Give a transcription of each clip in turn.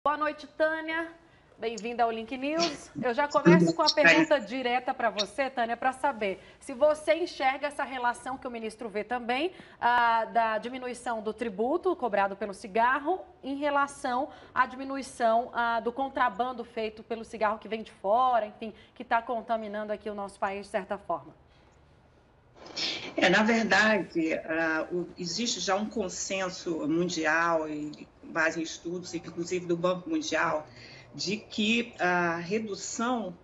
Boa noite, Tânia. Bem-vinda ao Link News. Eu já começo com a pergunta direta para você, Tânia, para saber se você enxerga essa relação que o ministro vê também, da diminuição do tributo cobrado pelo cigarro em relação à diminuição do contrabando feito pelo cigarro que vem de fora, enfim, que está contaminando aqui o nosso país de certa forma. Na verdade, existe já um consenso mundial, e base em estudos, inclusive do Banco Mundial, de que a redução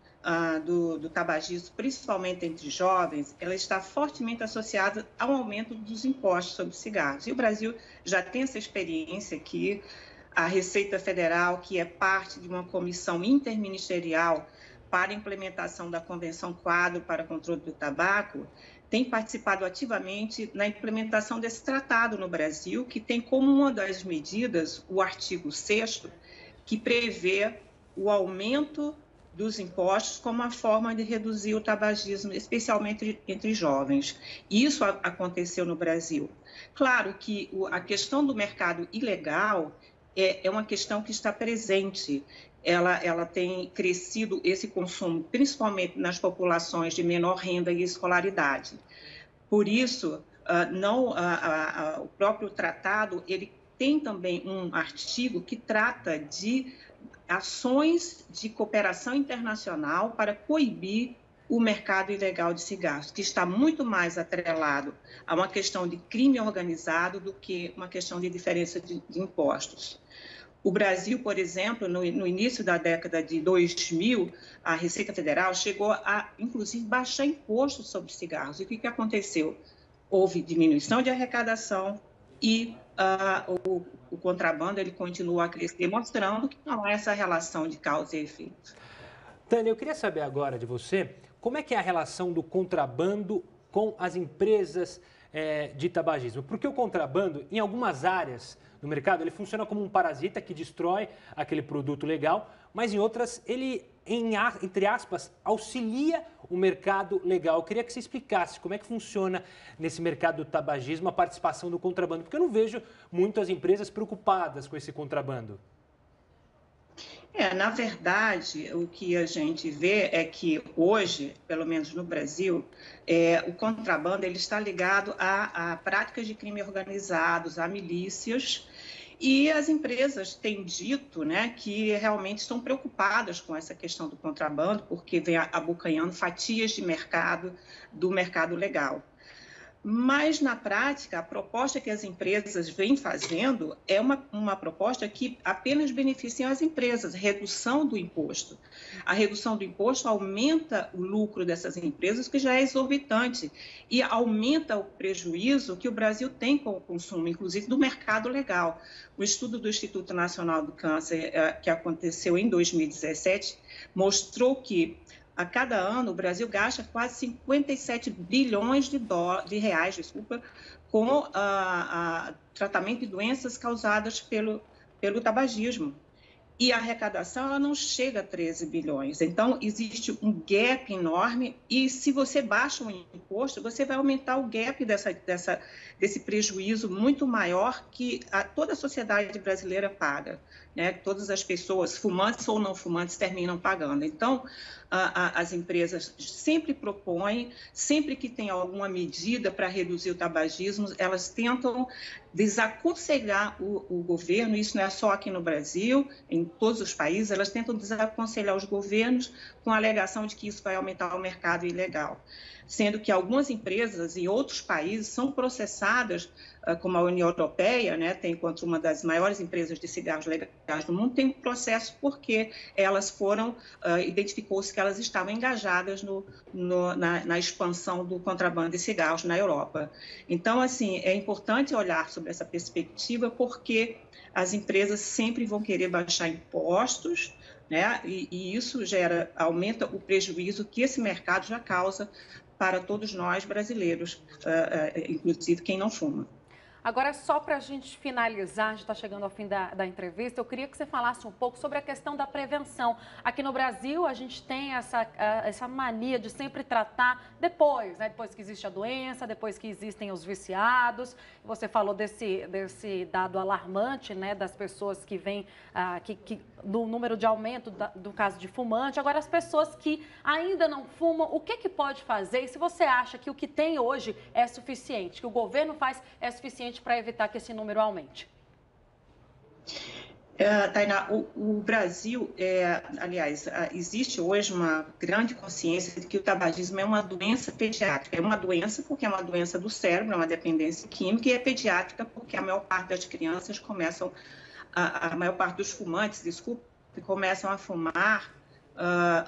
do tabagismo, principalmente entre jovens, ela está fortemente associada ao aumento dos impostos sobre cigarros. E o Brasil já tem essa experiência que a Receita Federal, que é parte de uma comissão interministerial para a implementação da Convenção Quadro para o Controle do Tabaco, tem participado ativamente na implementação desse tratado no Brasil, que tem como uma das medidas o artigo 6º, que prevê o aumento dos impostos como uma forma de reduzir o tabagismo, especialmente entre jovens. Isso aconteceu no Brasil. Claro que a questão do mercado ilegal é uma questão que está presente. Ela tem crescido esse consumo, principalmente nas populações de menor renda e escolaridade. Por isso, o próprio tratado ele tem também um artigo que trata de ações de cooperação internacional para coibir o mercado ilegal de cigarros, que está muito mais atrelado a uma questão de crime organizado do que uma questão de diferença de impostos. O Brasil, por exemplo, no início da década de 2000, a Receita Federal chegou a, inclusive, baixar impostos sobre cigarros. E o que aconteceu? Houve diminuição de arrecadação e o contrabando ele continua a crescer, mostrando que não há essa relação de causa e efeito. Tânia, eu queria saber agora de você, como é que é a relação do contrabando com as empresas de tabagismo? Porque o contrabando, em algumas áreas no mercado, ele funciona como um parasita que destrói aquele produto legal, mas em outras ele, entre aspas, auxilia o mercado legal. Eu queria que você explicasse como é que funciona nesse mercado do tabagismo a participação do contrabando, porque eu não vejo muitas empresas preocupadas com esse contrabando. Na verdade, o que a gente vê é que hoje, pelo menos no Brasil, o contrabando ele está ligado a práticas de crime organizados, a milícias, e as empresas têm dito, né, que realmente estão preocupadas com essa questão do contrabando, porque vem abocanhando fatias de mercado, do mercado legal. Mas, na prática, a proposta que as empresas vêm fazendo é uma proposta que apenas beneficia as empresas, redução do imposto. A redução do imposto aumenta o lucro dessas empresas, que já é exorbitante, e aumenta o prejuízo que o Brasil tem com o consumo, inclusive do mercado legal. O estudo do Instituto Nacional do Câncer, que aconteceu em 2017, mostrou que a cada ano, o Brasil gasta quase 57 bilhões de reais, com tratamento de doenças causadas pelo tabagismo. E a arrecadação ela não chega a 13 bilhões. Então, existe um gap enorme e se você baixa um imposto, você vai aumentar o gap desse prejuízo muito maior que toda a sociedade brasileira paga, né? Todas as pessoas, fumantes ou não fumantes, terminam pagando. Então, as empresas sempre propõem, sempre que tem alguma medida para reduzir o tabagismo, elas tentam desaconselhar o governo, isso não é só aqui no Brasil, em todos os países, elas tentam desaconselhar os governos com a alegação de que isso vai aumentar o mercado ilegal. Sendo que algumas empresas em outros países são processadas, como a União Europeia, né, tem contra uma das maiores empresas de cigarros legais do mundo, tem um processo porque elas foram, identificou-se que elas estavam engajadas na expansão do contrabando de cigarros na Europa. Então, assim, é importante olhar sobre essa perspectiva porque as empresas sempre vão querer baixar impostos, né, e isso aumenta o prejuízo que esse mercado já causa para todos nós brasileiros, inclusive quem não fuma. Agora, só para a gente finalizar, a gente está chegando ao fim da entrevista, eu queria que você falasse um pouco sobre a questão da prevenção. Aqui no Brasil, a gente tem essa mania de sempre tratar depois, né? Depois que existe a doença, depois que existem os viciados. Você falou desse dado alarmante, né, das pessoas que vêm, do número de aumento do caso de fumante. Agora, as pessoas que ainda não fumam, o que pode fazer? E se você acha que o que tem hoje é suficiente, que o governo faz é suficiente para evitar que esse número aumente? Tainá, o Brasil, aliás, existe hoje uma grande consciência de que o tabagismo é uma doença pediátrica. É uma doença porque é uma doença do cérebro, é uma dependência química, e é pediátrica porque a maior parte das crianças a maior parte dos fumantes, começam a fumar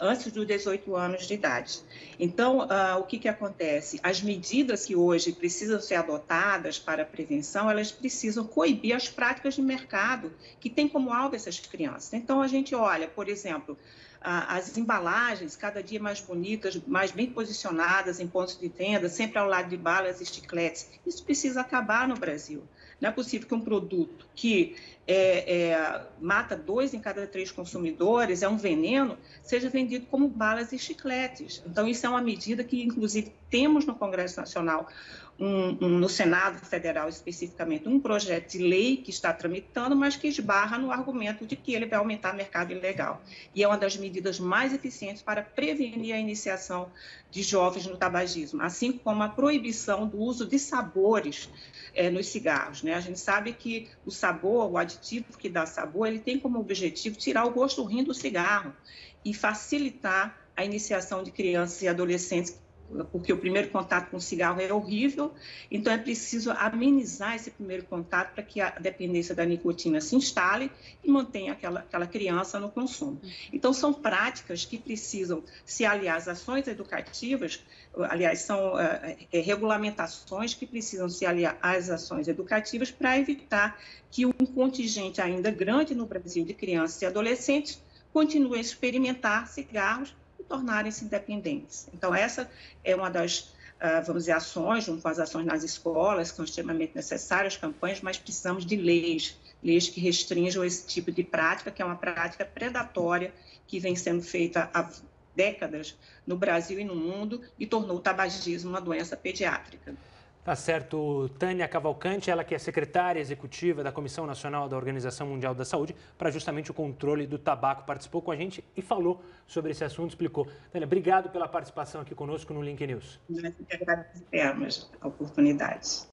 antes dos 18 anos de idade. Então, o que acontece? As medidas que hoje precisam ser adotadas para a prevenção, elas precisam coibir as práticas de mercado que tem como alvo essas crianças. Então, a gente olha, por exemplo, as embalagens cada dia mais bonitas, mais bem posicionadas em pontos de venda, sempre ao lado de balas e chicletes. Isso precisa acabar no Brasil. Não é possível que um produto que mata 2 em cada 3 consumidores, é um veneno, seja vendido como balas e chicletes. Então, isso é uma medida que, inclusive, temos no Congresso Nacional, no Senado Federal especificamente, um projeto de lei que está tramitando, mas que esbarra no argumento de que ele vai aumentar o mercado ilegal. E é uma das medidas mais eficientes para prevenir a iniciação de jovens no tabagismo, assim como a proibição do uso de sabores nos cigarros, né? A gente sabe que o sabor, o aditivo que dá sabor, ele tem como objetivo tirar o gosto ruim do cigarro e facilitar a iniciação de crianças e adolescentes, porque o primeiro contato com o cigarro é horrível, então é preciso amenizar esse primeiro contato para que a dependência da nicotina se instale e mantenha aquela criança no consumo. Então, são práticas que precisam se aliar às ações educativas, aliás, são regulamentações que precisam se aliar às ações educativas para evitar que um contingente ainda grande no Brasil de crianças e adolescentes continue a experimentar cigarros e tornarem-se independentes. Então, essa é uma das, vamos dizer, ações, junto com as ações nas escolas, que são extremamente necessárias, campanhas, mas precisamos de leis que restringam esse tipo de prática, que é uma prática predatória que vem sendo feita há décadas no Brasil e no mundo e tornou o tabagismo uma doença pediátrica. Tá certo, Tânia Cavalcante, ela que é secretária executiva da Comissão Nacional da Organização Mundial da Saúde para justamente o controle do tabaco, participou com a gente e falou sobre esse assunto, explicou. Tânia, obrigado pela participação aqui conosco no Link News. Nós que agradecemos a oportunidade.